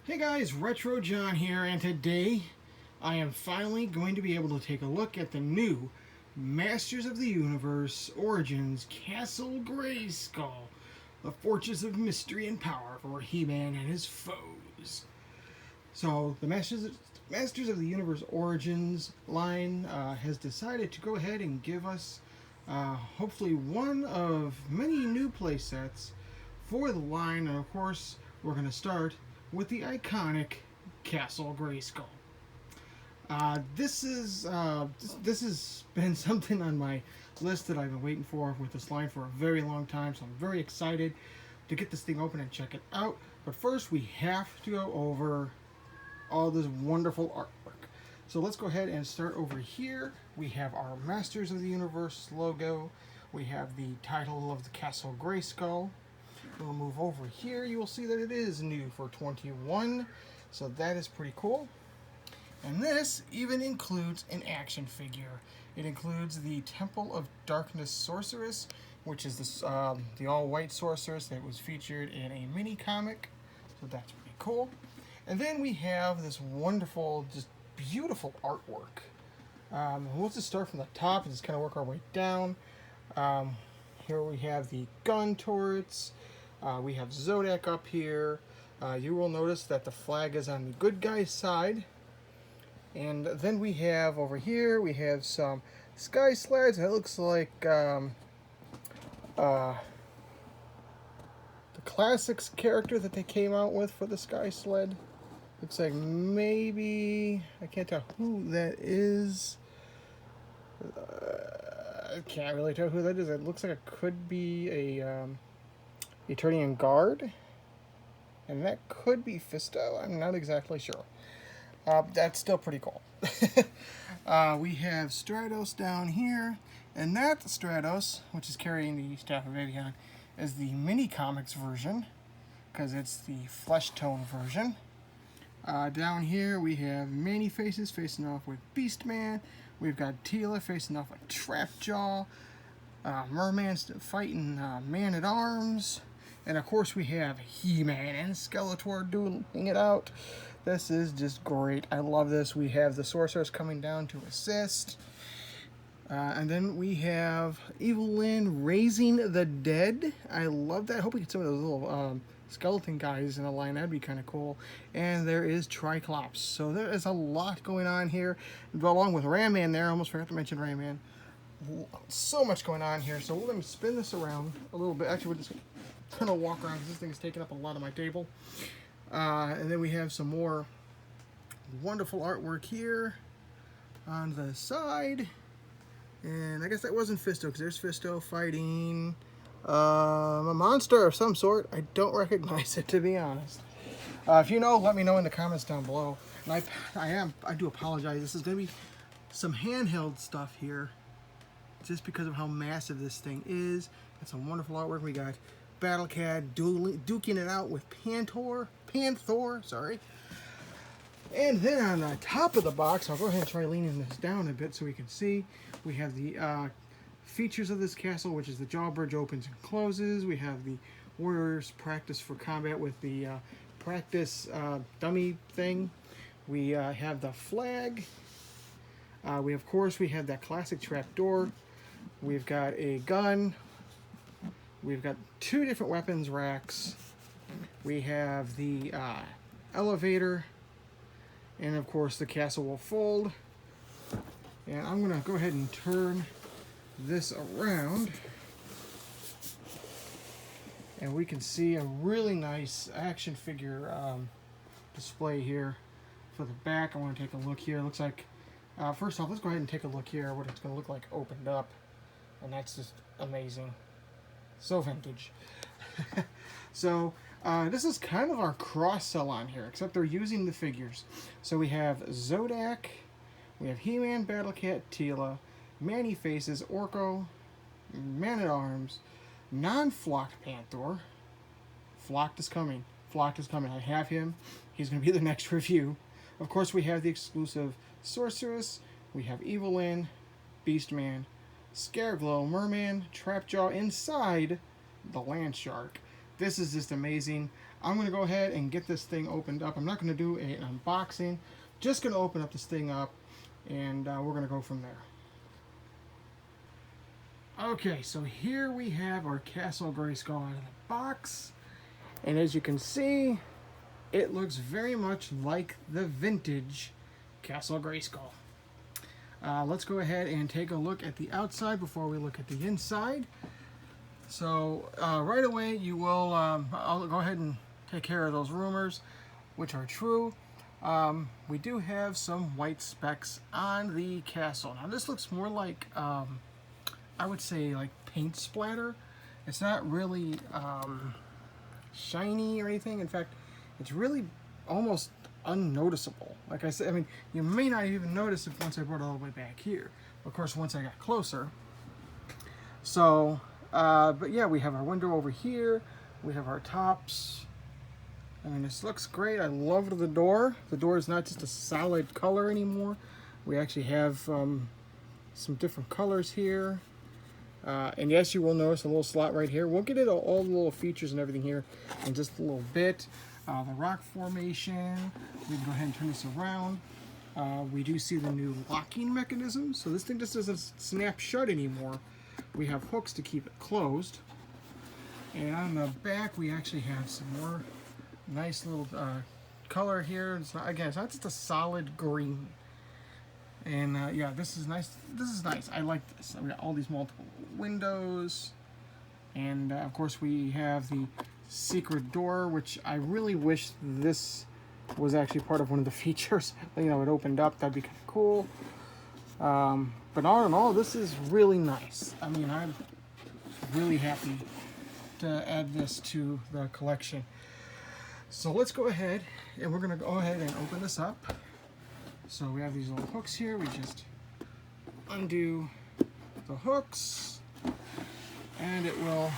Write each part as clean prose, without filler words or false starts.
Hey guys, Retro John here, and today I am finally going to be able to take a look at the new Masters of the Universe Origins Castle Grayskull, the Fortress of Mystery and Power for He-Man and his foes. So the Masters of the Universe Origins line has decided to go ahead and give us hopefully one of many new playsets for the line, and of course we're going to start with the iconic Castle Grayskull. This has been something on my list that I've been waiting for with this line for a very long time, so I'm very excited to get this thing open and check it out. But first, we have to go over all this wonderful artwork. So let's go ahead and start over here. We have our Masters of the Universe logo. We have the title of the Castle Grayskull. We'll move over here. You will see that it is new for 21, so that is pretty cool. And this even includes an action figure. It includes the Temple of Darkness Sorceress, which is this, the all-white sorceress that was featured in a mini comic, so that's pretty cool. And then we have this wonderful, just beautiful artwork. We'll just start from the top and just kind of work our way down. Here we have the gun turrets. We have Zodak up here. You will notice that the flag is on the good guy's side. And then we have over here, we have some sky slides. It looks like the Classics character that they came out with for the sky sled. Looks like maybe, I can't tell who that is. I can't really tell who that is. It looks like it could be a Eternian Guard, and that could be Fisto. I'm not exactly sure. That's still pretty cool. We have Stratos down here, and that Stratos, which is carrying the Staff of Avion, is the mini comics version, because it's the flesh tone version. Down here we have Manny Faces facing off with Beastman. We've got Teela facing off with Trapjaw. Merman's fighting Man-at-Arms. And of course we have He-Man and Skeletor dueling it out. This is just great. I love this. We have the Sorceress coming down to assist. And then we have Evelyn raising the dead. I love that. I hope we get some of those little skeleton guys in the line. That'd be kind of cool. And there is Triclops. So there is a lot going on here. Along with Ram-Man there. I almost forgot to mention Ram-Man. So much going on here. So let me spin this around a little bit. Actually, we're just going to walk around because this thing is taking up a lot of my table. And then we have some more wonderful artwork here on the side. And I guess that wasn't Fisto, because there's Fisto fighting a monster of some sort. I don't recognize it, to be honest. If you know, let me know in the comments down below. And I do apologize. This is going to be some handheld stuff here, just because of how massive this thing is. It's some wonderful artwork. We got Battle Cat duking it out with Panthor, sorry. And then on the top of the box, I'll go ahead and try leaning this down a bit so we can see. We have the features of this castle, which is the Jawbridge opens and closes. We have the warriors practice for combat with the practice dummy thing. We have the flag. Of course, we have that classic trapdoor. We've got a gun. We've got two different weapons racks. We have the elevator. And of course, the castle will fold. And I'm going to go ahead and turn this around. And we can see a really nice action figure display here for the back. I want to take a look here. It looks like, first off, let's go ahead and take a look here at what it's going to look like opened up. And that's just amazing. So vintage. So this is kind of our cross-sell on here, except they're using the figures. So we have Zodak, we have He-Man, Battle Cat, Teela, Manny Faces, Orko, Man-at-Arms, non-flocked Panthor. Flocked is coming. Flocked is coming. I have him. He's going to be the next review. Of course, we have the exclusive Sorceress. We have Evelyn, Beastman, Scareglow, Merman, Trapjaw inside the Land Shark. This is just amazing. I'm going to go ahead and get this thing opened up. I'm not going to do an unboxing. Just going to open up this thing up, and we're going to go from there. Okay, so here we have our Castle Grayskull out of the box. And as you can see, it looks very much like the vintage Castle Grayskull. Let's go ahead and take a look at the outside before we look at the inside. So right away you will, I'll go ahead and take care of those rumors, which are true. We do have some white specks on the castle. Now this looks more like, I would say like paint splatter. It's not really shiny or anything. In fact, it's really almost unnoticeable. Like I said, I mean, you may not even notice it once I brought it all the way back here. Of course, once I got closer. So, but yeah, we have our window over here. We have our tops. I mean, this looks great. I love the door. The door is not just a solid color anymore. We actually have some different colors here. And yes, you will notice a little slot right here. We'll get into all the little features and everything here in just a little bit. The rock formation, we can go ahead and turn this around. We do see the new locking mechanism, so this thing just doesn't snap shut anymore. We have hooks to keep it closed. And on the back, we actually have some more nice little color here. It's not, again, it's not just a solid green. And yeah, this is nice. This is nice. I like this. We got all these multiple windows. And of course, we have the secret door, which I really wish this was actually part of one of the features. You know, it opened up. That'd be kind of cool. But all in all, this is really nice. I mean, I'm really happy to add this to the collection. So let's go ahead, and we're going to go ahead and open this up. So we have these little hooks here. We just undo the hooks, and it will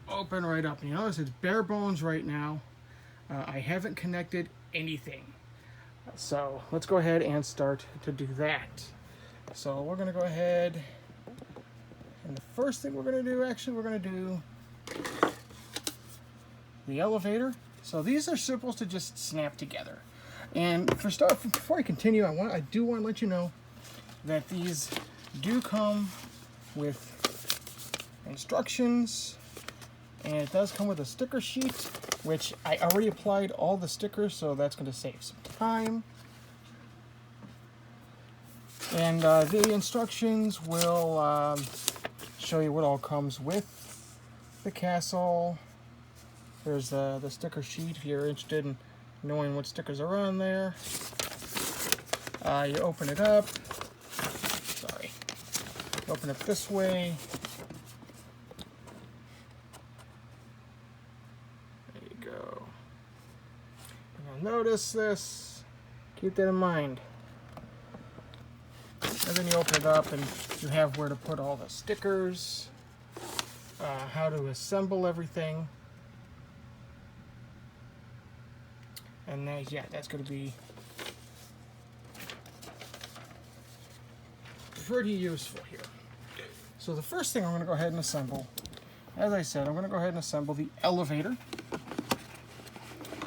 open right up. And you notice it's bare bones right now. I haven't connected anything. So let's go ahead and start to do that. So we're going to go ahead, and the first thing we're going to do, actually, we're going to do the elevator. So these are supposed to just snap together. And before I continue, I do want to let you know that these do come with instructions, and it does come with a sticker sheet, which I already applied all the stickers, so that's going to save some time. And the instructions will show you what all comes with the castle. There's the sticker sheet if you're interested in knowing what stickers are on there. You open it up. Sorry. Open it this way. There you go. And you'll notice this. Keep that in mind. And then you open it up and you have where to put all the stickers, how to assemble everything. And yeah, that's going to be pretty useful here. So the first thing I'm going to go ahead and assemble, as I said, I'm going to go ahead and assemble the elevator.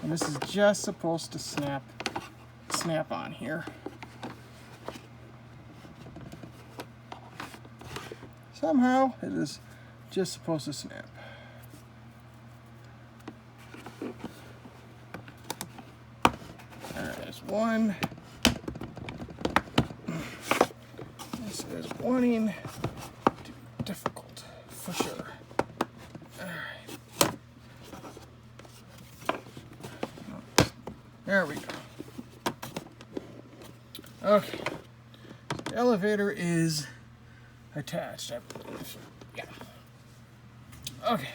And this is just supposed to snap on here. Somehow it is just supposed to snap. There's one. This is wanting to be difficult for sure. Alright. There we go. Okay. The elevator is attached, I believe. Yeah. Okay.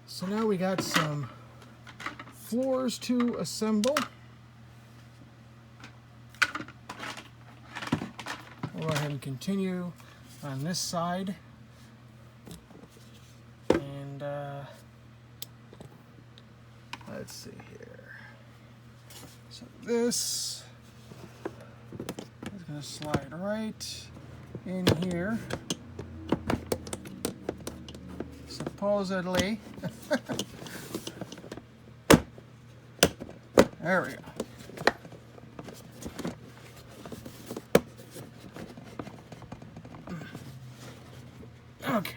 So now we got some floors to assemble. We'll go ahead and continue on this side. And let's see here. So this is going to slide right in here. So supposedly. There we go. Okay.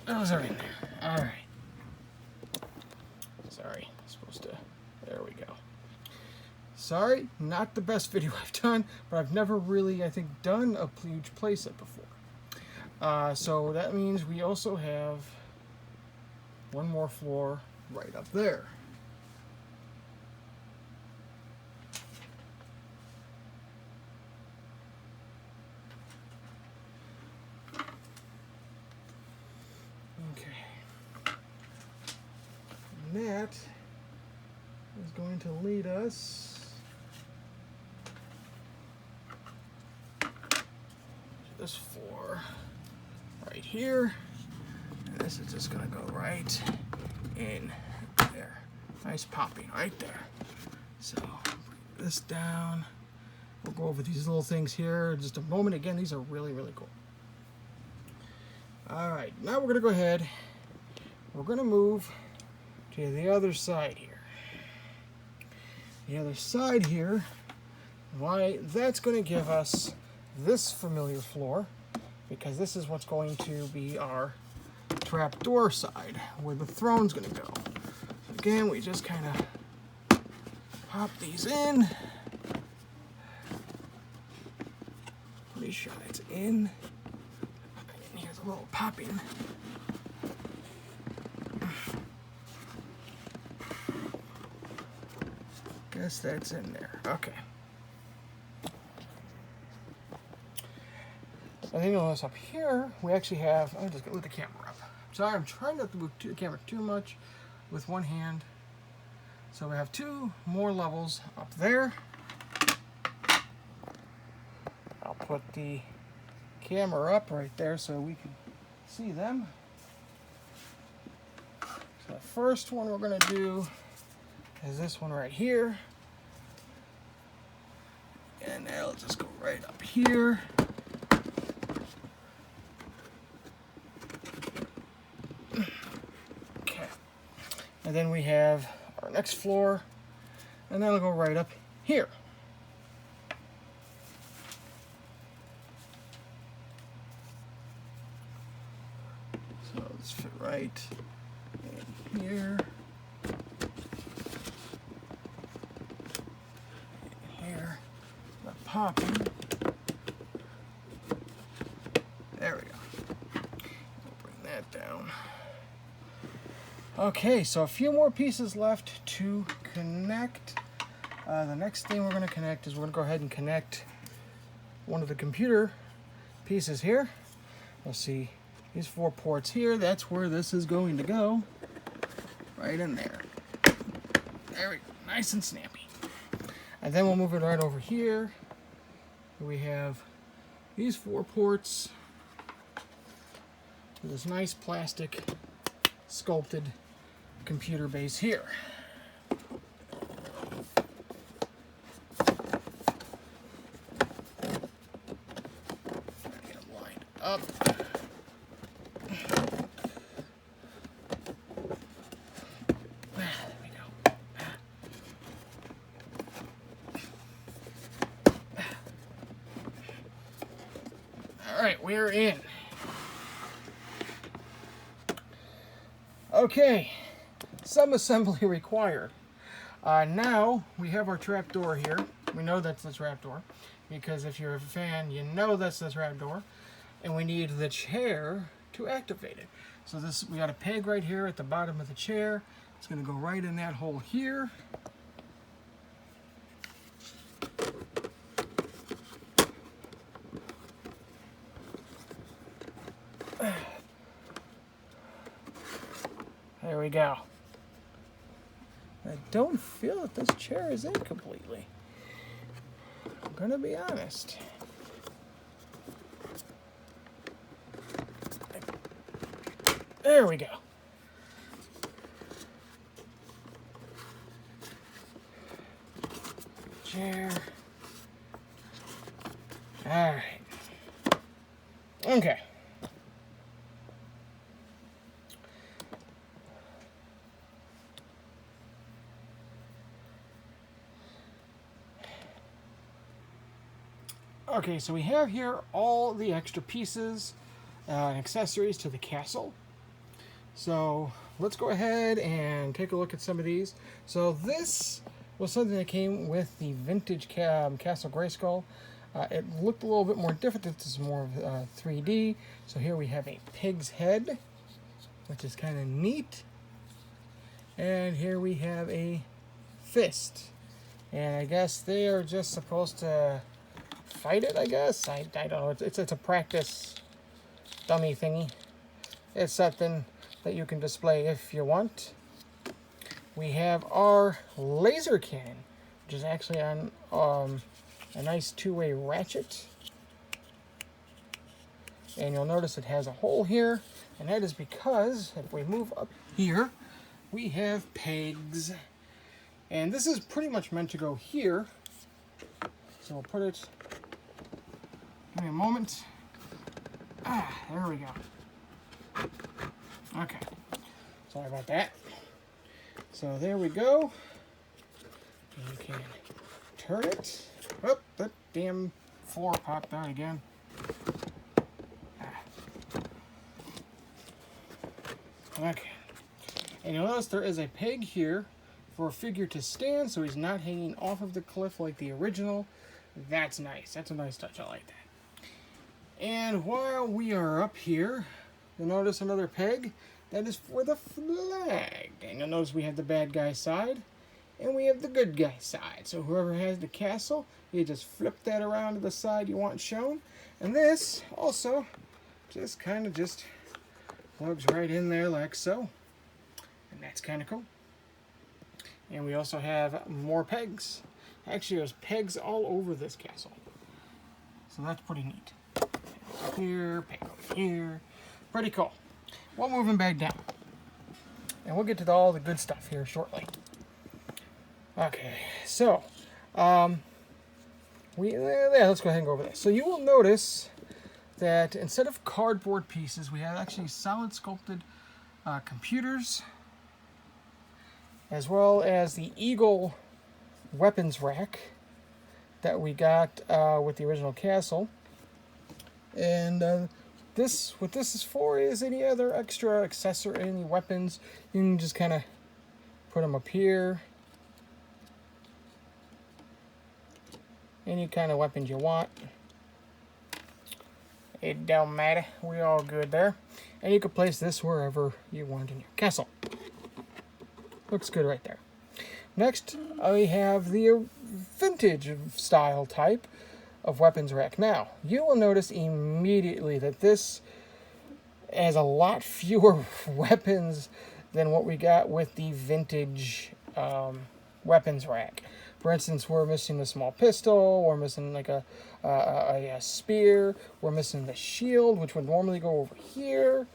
Those are in there. All right. Sorry, I'm supposed to. There we go. Sorry, not the best video I've done, but I've never really, I think, done a huge playset before. So that means we also have one more floor right up there. Okay. And that is going to lead us to this floor right here. And this is just going to go right in there. Nice popping right there. So bring this down. We'll go over these little things here in just a moment. Again, these are really, really cool. All right, now we're going to go ahead. We're going to move to the other side here. The other side here, why that's going to give us this familiar floor, because this is what's going to be our trapdoor side, where the throne's going to go. So again, we just kind of pop these in. Pretty sure that's in. And here's a little popping. Guess that's in there. Okay. I think you'll notice up here, we actually have, I'm just going to lift the camera up. Sorry, I'm trying not to move the camera too much with one hand. So we have two more levels up there. I'll put the camera up right there so we can see them. So the first one we're going to do is this one right here. And that'll just go right up here. Okay. And then we have our next floor, and that'll go right up here. So let's fit right in here. Here. Not popping. There we go. We'll bring that down. Okay, so a few more pieces left to connect. The next thing we're going to connect is we're going to go ahead and connect one of the computer pieces here. You'll see these 4 ports here. That's where this is going to go. Right in there. There we go. Nice and snappy. And then we'll move it right over here. We have these 4 ports with this nice plastic sculpted computer base here. Get them lined up. There we go. All right, we're in. Okay, some assembly required. Now we have our trapdoor here. We know that's the trapdoor because if you're a fan, you know that's the trapdoor. And we need the chair to activate it. So this, we got a peg right here at the bottom of the chair. It's going to go right in that hole here. There we go. I don't feel that this chair is in completely. I'm gonna be honest. There we go. Chair. All right. Okay. Okay, so we have here all the extra pieces and accessories to the castle. So let's go ahead and take a look at some of these. So this was something that came with the vintage Castle Grayskull. It looked a little bit more different. This is more of 3D. So here we have a pig's head, which is kind of neat. And here we have a fist. And I guess they are just supposed to fight it, I guess. I don't know. It's a practice dummy thingy. It's something that you can display if you want. We have our laser cannon, which is actually on a nice two-way ratchet. And you'll notice it has a hole here, and that is because if we move up here, we have pegs. And this is pretty much meant to go here. So we'll put it, give me a moment. There we go. Okay, sorry about that. So there we go. You can turn it. Oh, that damn floor popped out again. Okay. And you'll notice there is a peg here for a figure to stand, so he's not hanging off of the cliff like the original. That's nice. That's a nice touch. I like that. And while we are up here, you'll notice another peg. That is for the flag. And you'll notice we have the bad guy side, and we have the good guy side. So whoever has the castle, you just flip that around to the side you want shown. And this also just kind of just plugs right in there like so. And that's kind of cool. And we also have more pegs. Actually, there's pegs all over this castle. So that's pretty neat. Peg over here, peg over here. Pretty cool. Well, moving back down. And we'll get to all the good stuff here shortly. Okay, so let's go ahead and go over this. So you will notice that instead of cardboard pieces, we have actually solid sculpted computers, as well as the Eagle weapons rack that we got with the original castle. And what this is for is any other extra accessory, any weapons, you can just kind of put them up here. Any kind of weapons you want. It don't matter. We're all good there. And you can place this wherever you want in your castle. Looks good right there. Next, we have the vintage style type of weapons rack. Now, you will notice immediately that this has a lot fewer weapons than what we got with the vintage weapons rack. For instance, we're missing the small pistol, we're missing like a spear, we're missing the shield, which would normally go over here.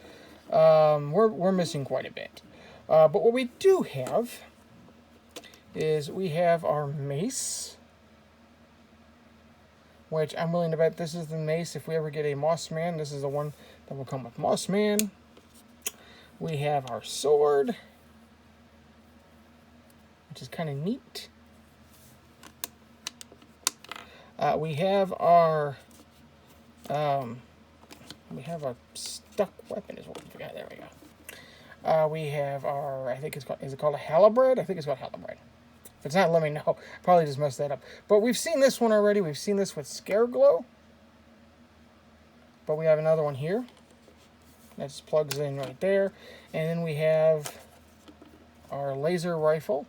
We're missing quite a bit. But what we do have is we have our mace, which I'm willing to bet this is the mace. If we ever get a Moss Man, this is the one that will come with Moss Man. We have our sword, which is kind of neat. We have our stuck weapon is what we forgot. There we go. We have our, I think it's called, is it called a halibut? I think it's called halibut. If it's not, let me know. Probably just messed that up. But we've seen this one already. We've seen this with Scareglow. But we have another one here. That just plugs in right there. And then we have our laser rifle,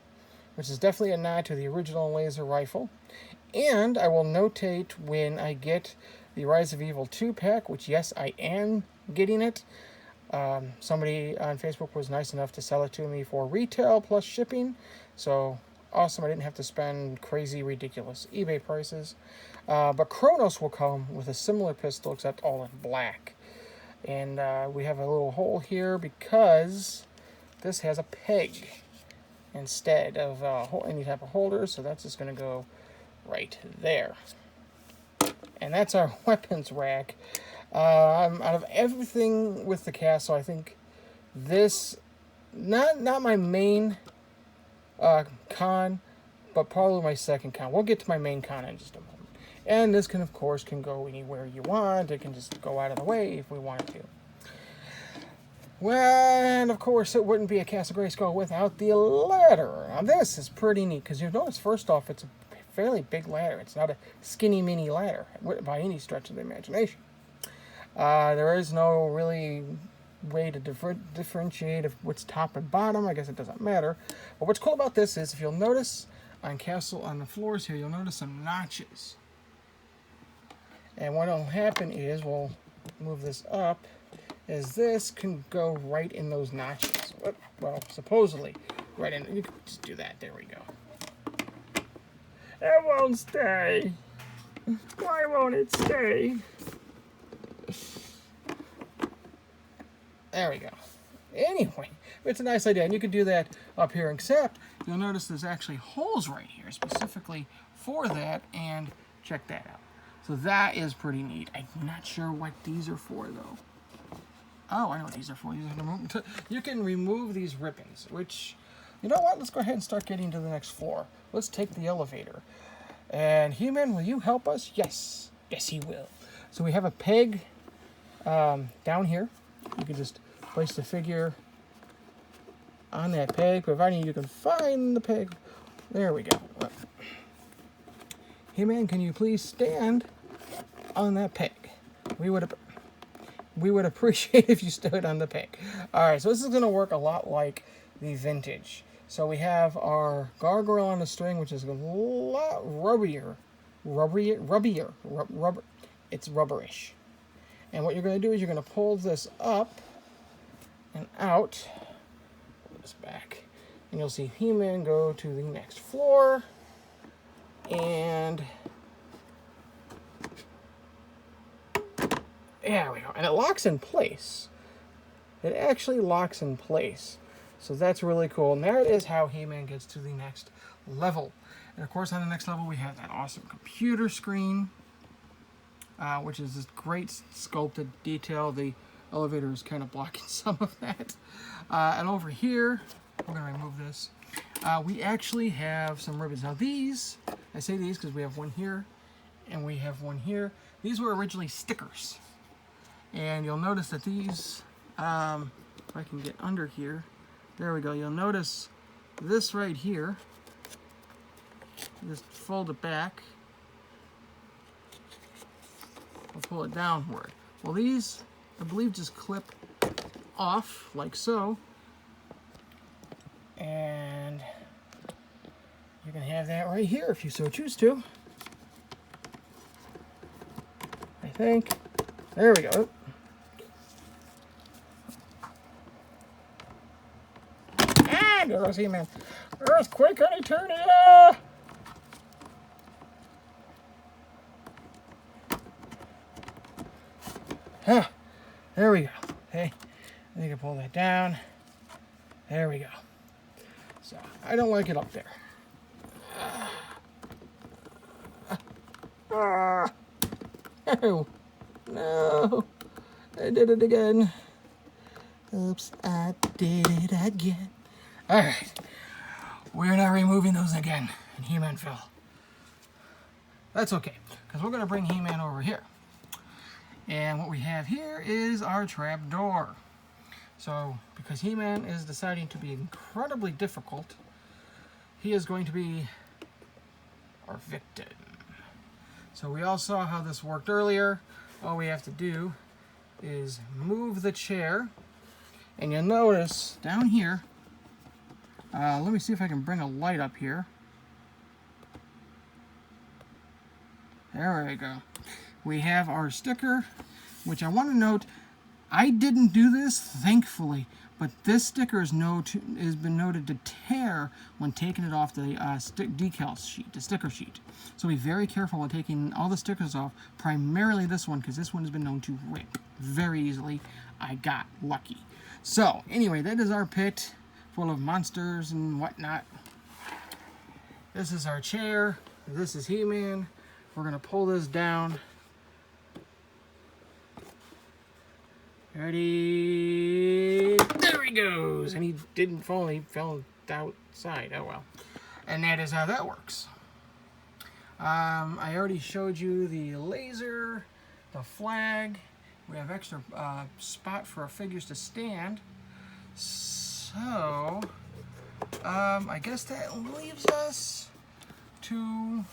which is definitely a nod to the original laser rifle. And I will notate when I get the Rise of Evil 2 pack, which yes, I am getting it. Somebody on Facebook was nice enough to sell it to me for retail plus shipping. So awesome, I didn't have to spend crazy, ridiculous eBay prices. But Kronos will come with a similar pistol, except all in black. And we have a little hole here because this has a peg instead of any type of holder. So that's just going to go right there. And that's our weapons rack. Out of everything with the castle, I think this, not my main con, but probably my second con. We'll get to my main con in just a moment. And this can, of course, can go anywhere you want. It can just go out of the way if we want it to. Well, and of course, it wouldn't be a Castle Grayskull without the ladder. Now, this is pretty neat, because you notice, first off, it's a fairly big ladder. It's not a skinny mini ladder by any stretch of the imagination. There is no really way to differentiate if what's top and bottom. I guess it doesn't matter. But what's cool about this is, if you'll notice on the floors here, you'll notice some notches. And what will happen is, we'll move this up, is this can go right in those notches. Well, supposedly, right in. You can just do that. There we go. It won't stay. Why won't it stay? There we go. Anyway, it's a nice idea. And you could do that up here, except you'll notice there's actually holes right here specifically for that. And check that out. So that is pretty neat. I'm not sure what these are for, though. Oh, I know what these are for. You can remove these ribbons, which, you know what? Let's go ahead and start getting to the next floor. Let's take the elevator. And He-Man, will you help us? Yes. Yes, he will. So we have a peg down here. You can just place the figure on that peg, providing you can find the peg. There we go. He-Man, can you please stand on that peg? We would appreciate if you stood on the peg. All right, so this is going to work a lot like the vintage. So we have our gargoyle on the string, which is a lot rubber. It's rubberish. And what you're going to do is you're going to pull this up and out. Pull this back. And you'll see He-Man go to the next floor. And there we go. And it locks in place. It actually locks in place. So that's really cool. And there it is how He-Man gets to the next level. And of course, on the next level, we have that awesome computer screen, which is this great sculpted detail. The elevator is kind of blocking some of that. And over here, we're going to remove this. We actually have some ribbons. Now these, I say these because we have one here and we have one here. These were originally stickers. And you'll notice that these, if I can get under here, there we go. You'll notice this right here. Just fold it back. I'll pull it downward. Well, these, I believe, just clip off like so. And you can have that right here if you so choose to. I think. There we go. Ah, there goes He-Man. Earthquake on Eternia! Ah, there we go. Okay, I think I pull that down. There we go. So, I don't like it up there. Oh, no. I did it again. Oops, I did it again. Alright. We're not removing those again. And He-Man fell. That's okay, because we're going to bring He-Man over here. And what we have here is our trap door. So, because He-Man is deciding to be incredibly difficult, he is going to be our victim. So we all saw how this worked earlier. All we have to do is move the chair. And you'll notice down here, let me see if I can bring a light up here. There we go. We have our sticker, which I want to note, I didn't do this, thankfully, but this sticker has been noted to tear when taking it off the decal sheet, the sticker sheet. So be very careful when taking all the stickers off, primarily this one, because this one has been known to rip very easily. I got lucky. So, anyway, that is our pit full of monsters and whatnot. This is our chair. This is He-Man. We're going to pull this down. Ready? There he goes! And he didn't fall, he fell outside. Oh well. And that is how that works. I already showed you the laser, the flag. We have extra spot for our figures to stand. So, I guess that leaves us to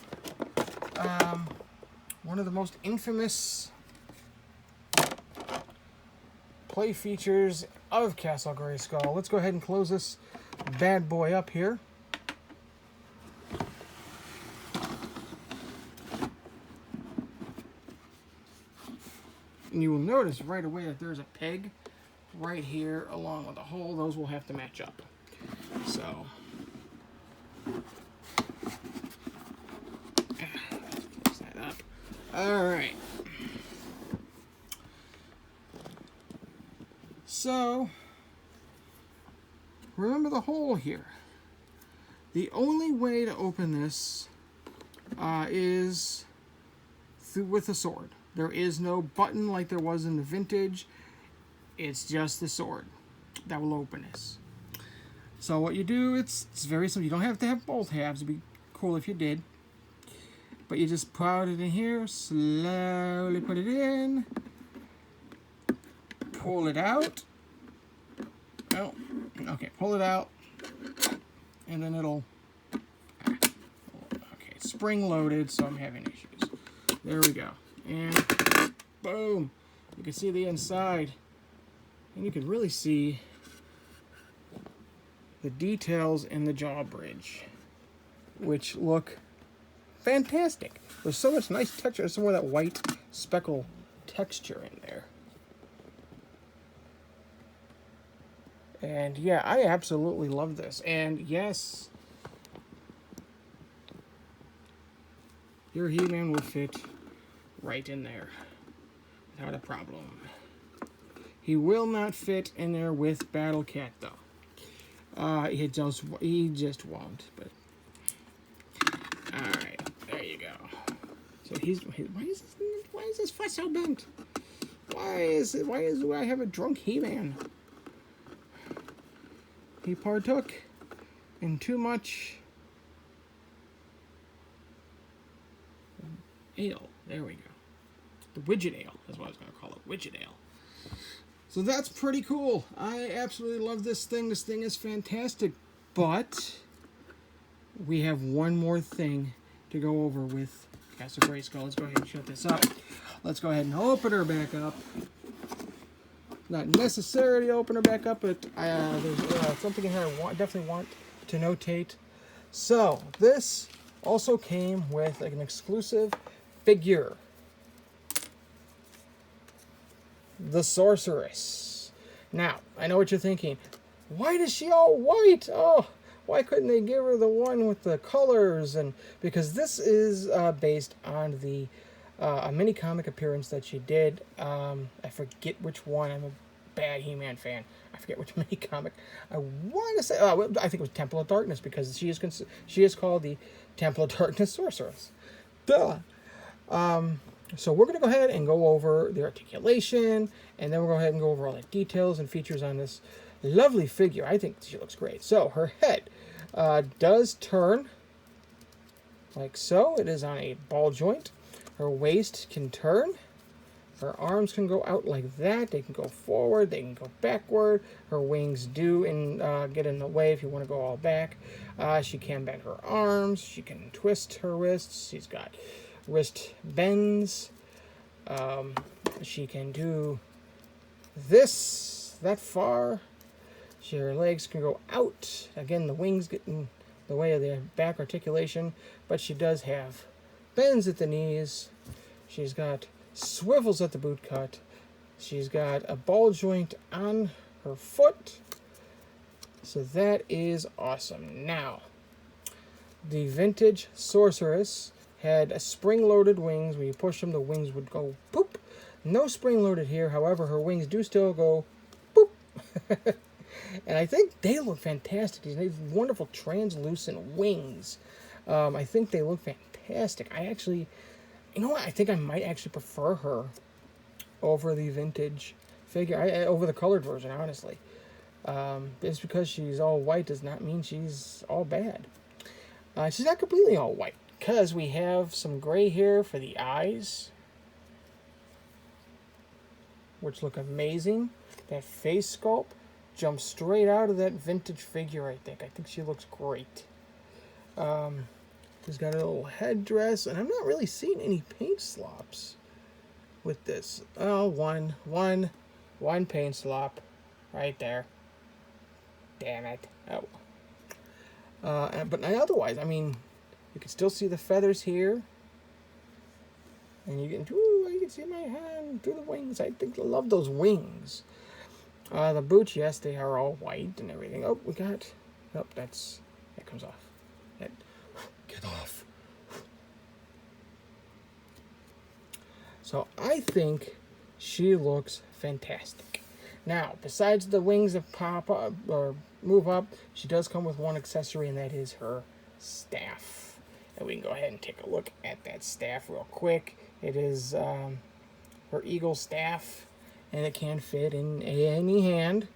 one of the most infamous play features of Castle Grayskull. Let's go ahead and close this bad boy up here. And you will notice right away that there's a peg right here along with a hole. Those will have to match up. So, close that up. All right. So, remember the hole here. The only way to open this is with a sword. There is no button like there was in the vintage. It's just the sword that will open this. So what you do, it's very simple. You don't have to have both halves. It'd be cool if you did. But you just put it in here, slowly put it in, pull it out. Oh, okay, pull it out, and then it'll, okay, spring loaded, so I'm having issues. There we go. And boom, you can see the inside, and you can really see the details in the Jawbridge, which look fantastic. There's so much nice texture. There's some more of that white speckle texture in there. And yeah, I absolutely love this. And yes, your He-Man will fit right in there without a problem. He will not fit in there with Battle Cat though. He just won't. But all right, there you go. So why is this fuss so bent? Why do I have a drunk He-Man? He partook in too much ale. There we go. The widget ale is what I was going to call it. Widget ale. So that's pretty cool. I absolutely love this thing. This thing is fantastic. But we have one more thing to go over with Castle Grayskull. Let's go ahead and shut this up. Let's go ahead and open her back up. Not necessary to open her back up, but there's something in here I definitely want to notate. So, this also came with like an exclusive figure. The Sorceress. Now, I know what you're thinking. Why is she all white? Oh, why couldn't they give her the one with the colors? And because this is based on the a mini comic appearance that she did. I forget which one. I'm a bad He-Man fan. I forget which mini comic. I want to say, I think it was Temple of Darkness, because she is called the Temple of Darkness Sorceress. Duh. So we're going to go ahead and go over the articulation, and then we'll go ahead and go over all the details and features on this lovely figure. I think she looks great. So her head does turn like so. It is on a ball joint. Her waist can turn. Her arms can go out like that. They can go forward. They can go backward. Her wings do get in the way if you want to go all back. She can bend her arms. She can twist her wrists. She's got wrist bends. She can do this, that far. Her legs can go out. Again, the wings get in the way of the back articulation, but she does have bends at the knees. She's got swivels at the boot cut. She's got a ball joint on her foot. So that is awesome. Now, the vintage Sorceress had a spring-loaded wings. When you push them, the wings would go poop. No spring-loaded here. However, her wings do still go poop. And I think they look fantastic. These wonderful translucent wings. I think they look fantastic. I actually, you know what? I think I might actually prefer her over the vintage figure. Over the colored version, honestly. Just because she's all white does not mean she's all bad. She's not completely all white. because we have some gray here for the eyes, which look amazing. That face sculpt jumps straight out of that vintage figure, I think. I think she looks great. She's got a little headdress, and I'm not really seeing any paint slops with this. Oh, one paint slop right there. Damn it. Oh. But otherwise, I mean, you can still see the feathers here. And you can see my hand through the wings. I love those wings. The boots, yes, they are all white and everything. Oh, that comes off. Get off. So I think she looks fantastic. Now, besides the wings that pop up or move up, she does come with one accessory, and that is her staff. And we can go ahead and take a look at that staff real quick. It is her eagle staff, and it can fit in any hand.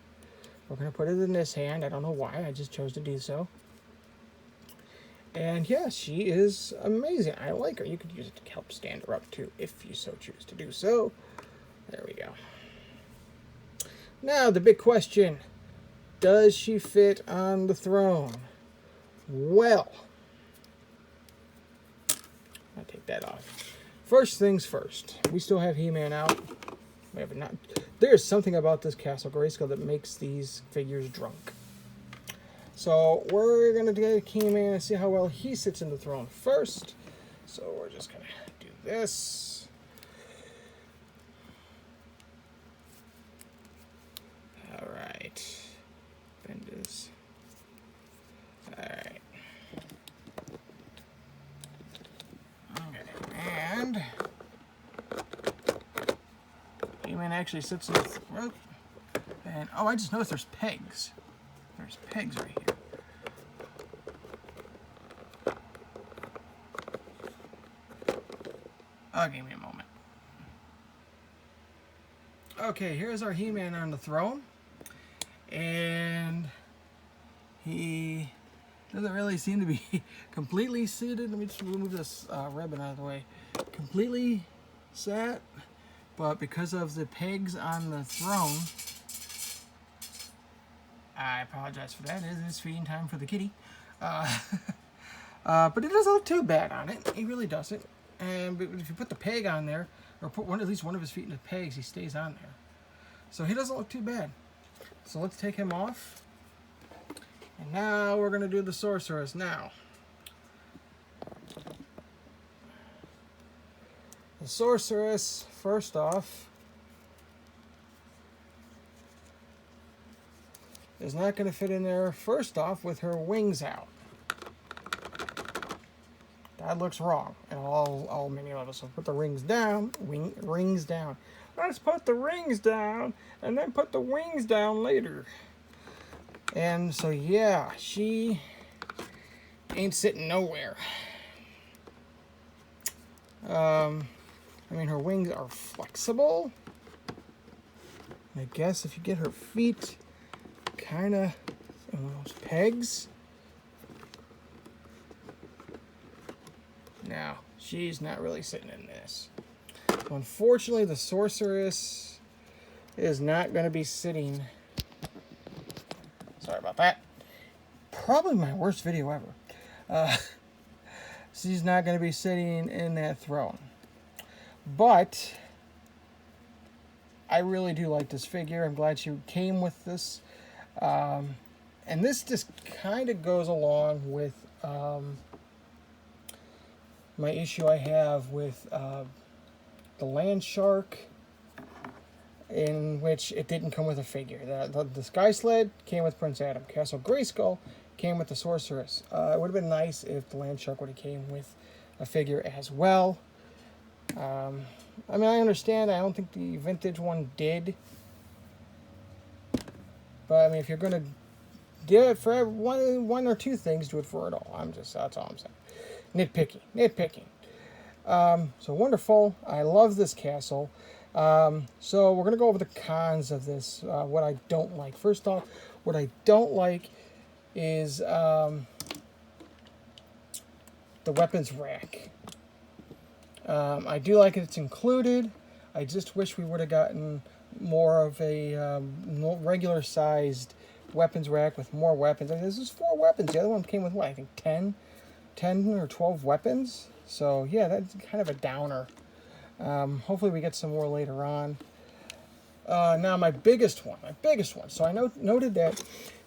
We're going to put it in this hand. I don't know why. I just chose to do so. And yeah, she is amazing. I like her. You could use it to help stand her up too, if you so choose to do so. There we go. Now, the big question. Does she fit on the throne? Well, I'll take that off. First things first. We still have He-Man out. We have not. There's something about this Castle Grayskull that makes these figures drunk. So we're going to get He-Man and see how well he sits in the throne first. So we're just going to do this. All right. Bend this. All right. Okay. And He-Man actually sits in the throat. And oh, I just noticed there's pegs. There's pegs right here. Oh, give me a moment. Okay, here's our He-Man on the throne. And he doesn't really seem to be completely seated. Let me just remove this ribbon out of the way. Completely sat, but because of the pegs on the throne, I apologize for that. It is feeding time for the kitty. But it doesn't look too bad on it. He really doesn't. And if you put the peg on there, or put at least one of his feet in the pegs, he stays on there. So he doesn't look too bad. So let's take him off. And now we're going to do the Sorceress now. The Sorceress, first off, is not going to fit in there, first off, with her wings out. That looks wrong at all many levels. So put the rings down, rings down. Let's put the rings down, and then put the wings down later. And so, yeah, she ain't sitting nowhere. I mean, her wings are flexible. I guess if you get her feet kind of in those pegs. Now, she's not really sitting in this. So unfortunately, the Sorceress is not going to be sitting. Sorry about that. Probably my worst video ever. She's not going to be sitting in that throne. But I really do like this figure. I'm glad she came with this. And this just kind of goes along with my issue I have with the Land Shark, in which it didn't come with a figure. The Sky Sled came with Prince Adam. Castle Grayskull came with the Sorceress. It would have been nice if the Land Shark would have came with a figure as well. I mean, I understand. I don't think the vintage one did. But, I mean, if you're going to do it for one or two things, do it for it all. That's all I'm saying. Nitpicking. So wonderful. I love this castle. So we're going to go over the cons of this, what I don't like. First off, what I don't like is the weapons rack. I do like it's included. I just wish we would have gotten more of a regular sized weapons rack with more weapons. I mean, this is 4 weapons. The other one came with what, I think 10 or 12 weapons. So yeah, that's kind of a downer. Hopefully we get some more later on. Now my biggest one. So I noted that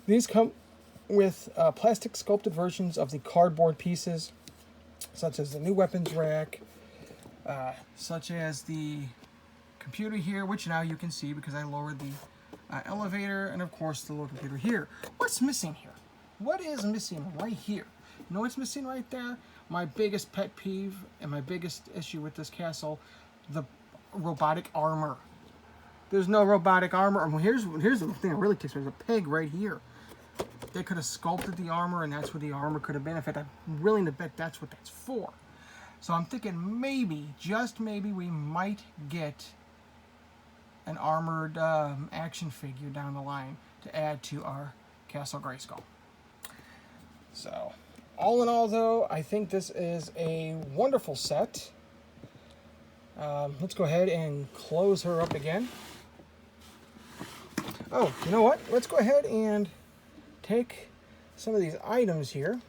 these come with plastic sculpted versions of the cardboard pieces, such as the new weapons rack, such as the computer here, which now you can see because I lowered the elevator, and of course the little computer here. What's missing here? What is missing right here? You know what's missing right there? My biggest pet peeve and my biggest issue with this castle, the robotic armor. There's no robotic armor. Well, here's the thing that really ticks me. There's a peg right here. They could have sculpted the armor, and that's what the armor could have been. In fact, I'm willing to bet that's what that's for. So I'm thinking maybe, just maybe, we might get an armored action figure down the line to add to our Castle Grayskull. So, all in all, though, I think this is a wonderful set. Let's go ahead and close her up again. Oh, you know what? Let's go ahead and take some of these items here.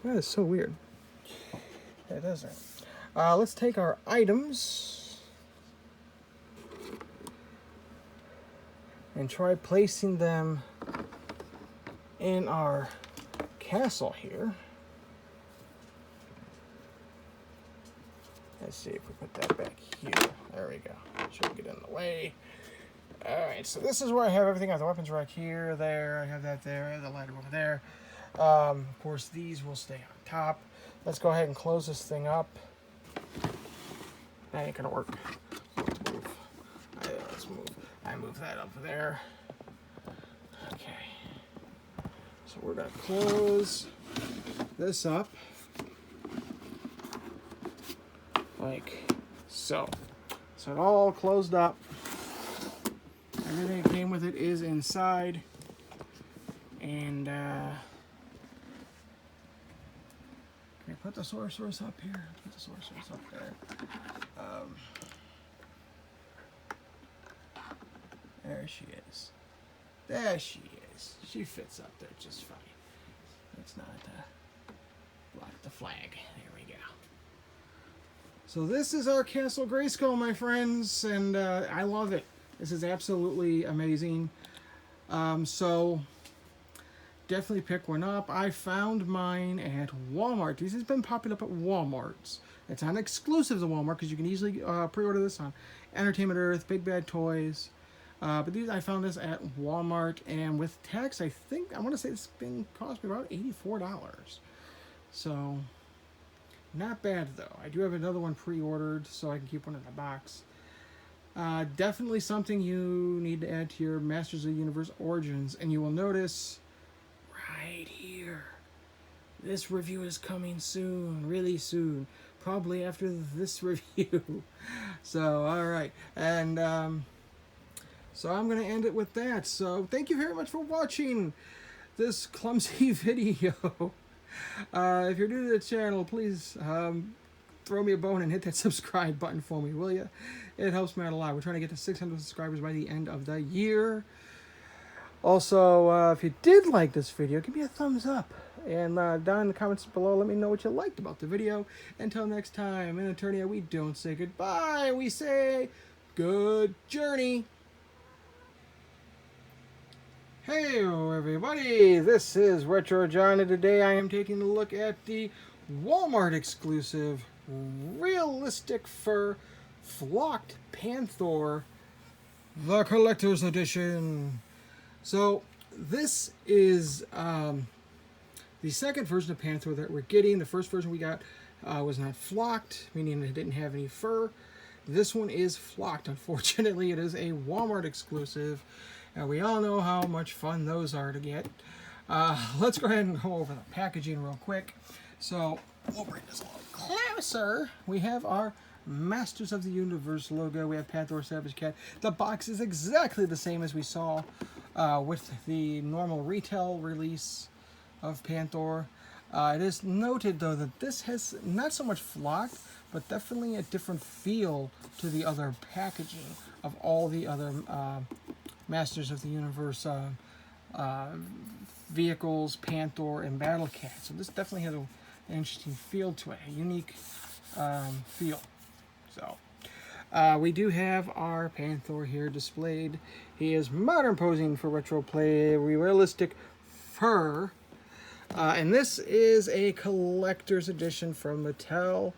That is so weird. That doesn't. Let's take our items and try placing them in our castle here. Let's see if we put that back here. There we go. Should get in the way. Alright, so this is where I have everything. I have the weapons rack here, there. I have that there. I have the ladder over there. Of course, these will stay on top. Let's go ahead and close this thing up. That ain't gonna work. Let's move. I move that up there. Okay. So we're gonna close this up like so. So it all closed up. Everything that came with it is inside. And can I put the Sorceress up here? Put the Sorceress up there. There she is. There she is. She fits up there just fine. Let's not block the flag. There we go. So this is our Castle Grayskull, my friends, and I love it. This is absolutely amazing. So definitely pick one up. I found mine at Walmart. This has been popping up at Walmart's. It's not exclusive to Walmart because you can easily pre-order this on Entertainment Earth, Big Bad Toys. But these, I found this at Walmart, and with tax, I want to say this thing cost me about $84. So not bad though. I do have another one pre-ordered, so I can keep one in the box. Definitely something you need to add to your Masters of the Universe Origins, and you will notice right here, this review is coming soon, really soon, probably after this review. So, alright, and so I'm going to end it with that. So, thank you very much for watching this clumsy video. If you're new to the channel, please throw me a bone and hit that subscribe button for me, will you? It helps me out a lot. We're trying to get to 600 subscribers by the end of the year. Also, if you did like this video, give me a thumbs up. And down in the comments below, let me know what you liked about the video. Until next time, in Eternia, we don't say goodbye. We say good journey. Hey everybody, this is Retro John, and today I am taking a look at the Walmart exclusive realistic fur flocked Panthor, the collector's edition. So this is the second version of Panthor that we're getting. The first version we got was not flocked, meaning it didn't have any fur. This one is flocked. Unfortunately, it is a Walmart exclusive. And we all know how much fun those are to get. Let's go ahead and go over the packaging real quick. So we'll bring this a little closer. We have our Masters of the Universe logo. We have Panthor, Savage Cat. The box is exactly the same as we saw with the normal retail release of Panthor. It is noted, though, that this has not so much flocked, but definitely a different feel to the other packaging of all the other Masters of the Universe vehicles, Panthor, and Battle Cat. So this definitely has an interesting feel to it, a unique feel. So we do have our Panthor here displayed. He is modern posing for retro play, realistic fur. And this is a collector's edition from Mattel.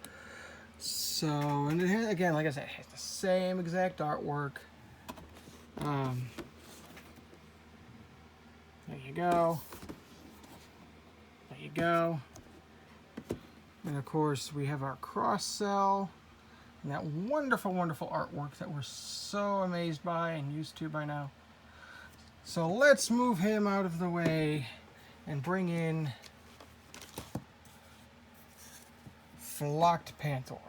So, and it has, again, like I said, it has the same exact artwork. There you go. There you go. And of course, we have our cross cell. And that wonderful, wonderful artwork that we're so amazed by and used to by now. So let's move him out of the way and bring in Flocked Panthor.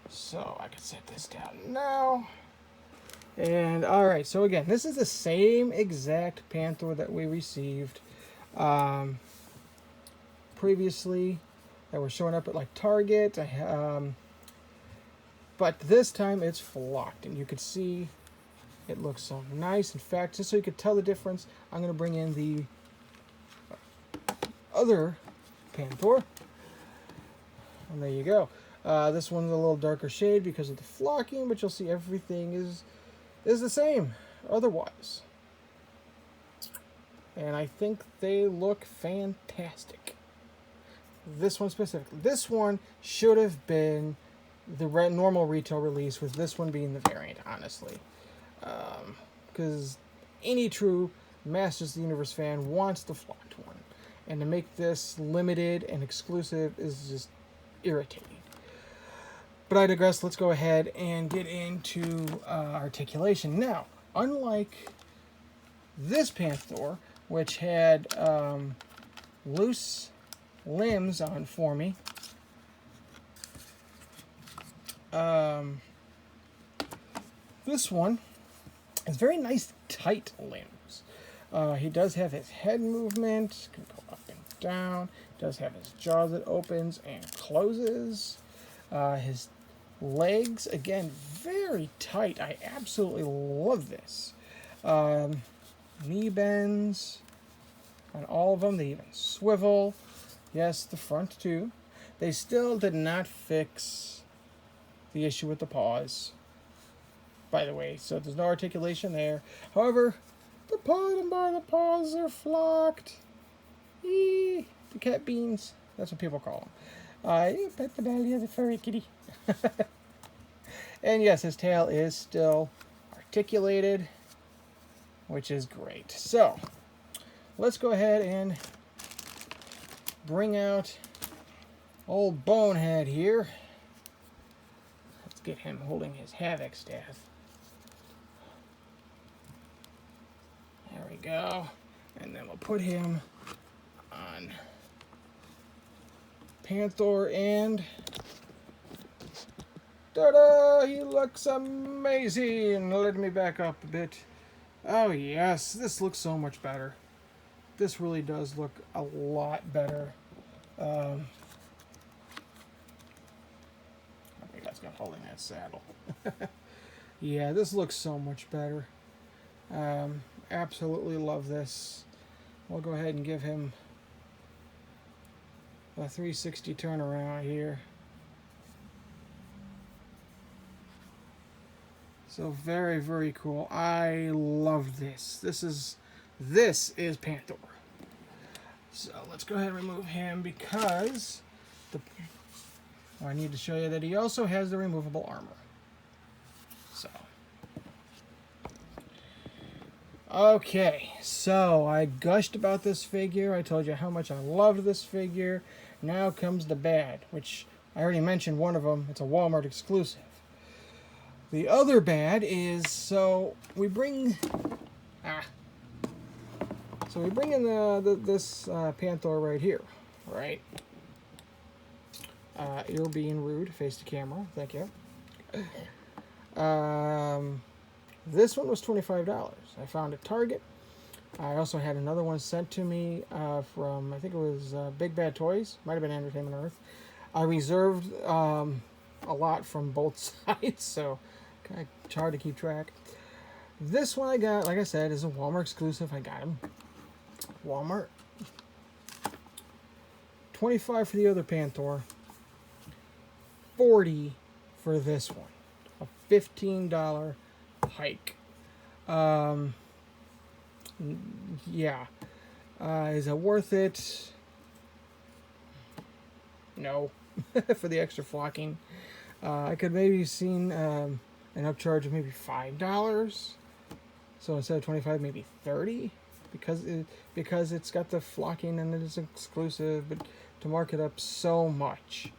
So I can set this down now. And alright, so again, this is the same exact Panthor that we received previously, that were showing up at like Target. But this time it's flocked, and you can see it looks so nice. In fact, just so you could tell the difference, I'm going to bring in the other Panthor. And there you go. This one's a little darker shade because of the flocking, but you'll see everything is the same otherwise. And I think they look fantastic. This one specifically. This one should have been the normal retail release, with this one being the variant, honestly. Because any true Masters of the Universe fan wants the flocked one. And to make this limited and exclusive is just irritating. But I digress. Let's go ahead and get into articulation. Now, unlike this Panthor, which had loose limbs on for me, this one has very nice tight limbs. He does have his head movement, can go up and down. Does have his jaw that opens and closes. His legs, again, very tight. I absolutely love this. Knee bends on all of them. They even swivel. Yes, the front too. They still did not fix the issue with the paws, by the way, so there's no articulation there. However, the bottom bar of the paws are flocked. The cat beans, that's what people call them. You pet the belly of the furry kitty. And yes, his tail is still articulated, which is great. So let's go ahead and bring out old Bonehead here. Let's get him holding his Havoc staff. There we go. And then we'll put him on Panthor, and ta-da! He looks amazing. Let me back up a bit. Oh yes, this looks so much better. This really does look a lot better. I think that's gonna hold in that saddle. Yeah, this looks so much better. Absolutely love this. We'll go ahead and give him a 360 turnaround here. So very, very cool. I love this. This is Panthor. So let's go ahead and remove him, because I need to show you that he also has the removable armor. So okay, so I gushed about this figure. I told you how much I loved this figure. Now comes the bad, which I already mentioned one of them. It's a Walmart exclusive. The other bad is, so we bring in this Panthor right here, right? You're being rude. Face the camera. Thank you. This one was $25. I found at Target. I also had another one sent to me from, I think it was Big Bad Toys. Might have been Entertainment Earth. I reserved a lot from both sides, so it's hard to keep track. This one I got, like I said, is a Walmart exclusive. I got him. Walmart. $25 for the other Panthor. $40 for this one. A $15 hike. Yeah. Is it worth it? No. For the extra flocking. I could maybe seen an upcharge of maybe $5. So instead of 25, maybe 30, because it's got the flocking and it is exclusive. But to mark it up so much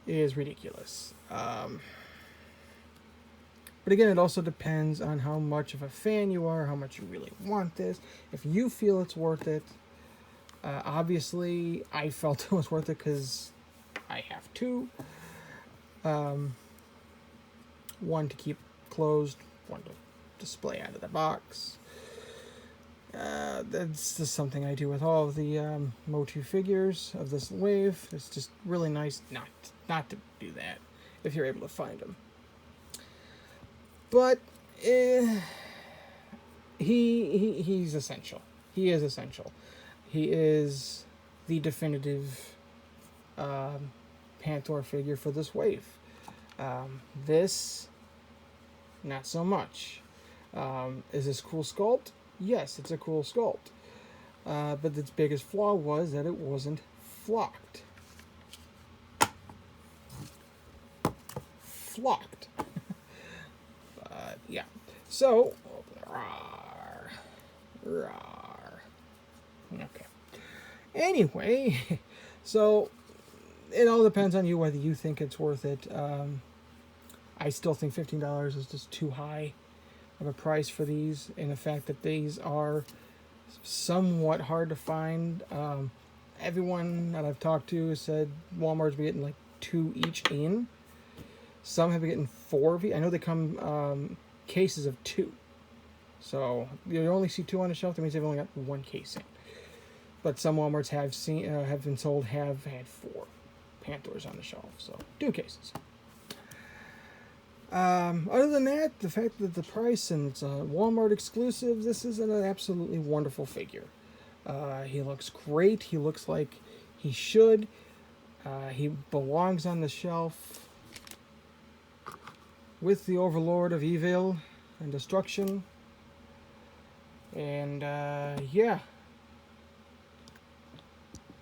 is ridiculous. But again, it also depends on how much of a fan you are, how much you really want this. If you feel it's worth it, obviously I felt it was worth it because I have two. One to keep closed, one to display out of the box. That's just something I do with all of the Motu figures of this wave. It's just really nice not to do that if you're able to find them. But he's essential. He is essential. He is the definitive Panthor figure for this wave. This, not so much. Is this cool sculpt? Yes, it's a cool sculpt. But its biggest flaw was that it wasn't flocked. Flocked. Yeah. So, okay. Anyway, so it all depends on you whether you think it's worth it. I still think $15 is just too high of a price for these, and the fact that these are somewhat hard to find. Everyone that I've talked to has said Walmart's been getting like 2 each in. Some have been getting 4 of each. I know they come cases of 2. So you only see 2 on the shelf. That means they've only got 1 case in. But some Walmarts have been sold have had 4 Panthors on the shelf. So 2 cases. Other than that, the fact that the price and it's a Walmart exclusive, this is an absolutely wonderful figure. He looks great. He looks like he should. He belongs on the shelf with the Overlord of Evil and Destruction. And, yeah.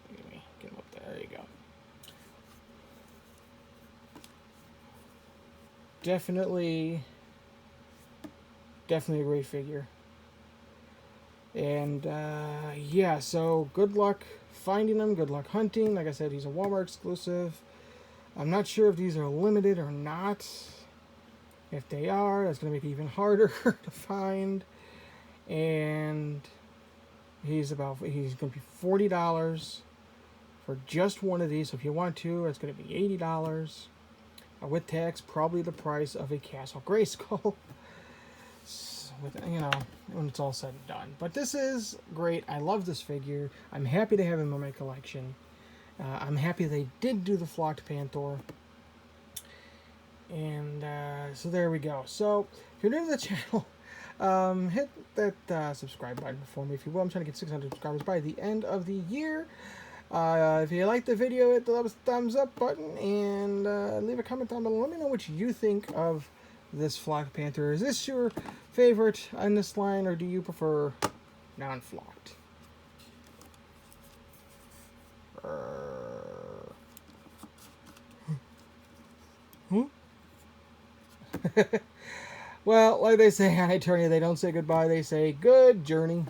Let me get him up there. There you go. Definitely a great figure. And, yeah, so good luck finding them. Good luck hunting. Like I said, he's a Walmart exclusive. I'm not sure if these are limited or not. If they are, that's going to make it even harder to find. And he's going to be $40 for just one of these. So if you want to, it's going to be $80. With tax, probably the price of a Castle Grayskull. When it's all said and done. But this is great. I love this figure. I'm happy to have him in my collection. I'm happy they did do the flocked Panthor. And so there we go. So if you're new to the channel, hit that subscribe button for me if you will. I'm trying to get 600 subscribers by the end of the year. If you liked the video, hit the thumbs up button and leave a comment down below. Let me know what you think of this flocked Panthor. Is this your favorite on this line, or do you prefer non-flocked? Well, like they say on Eternia, they don't say goodbye, they say good journey.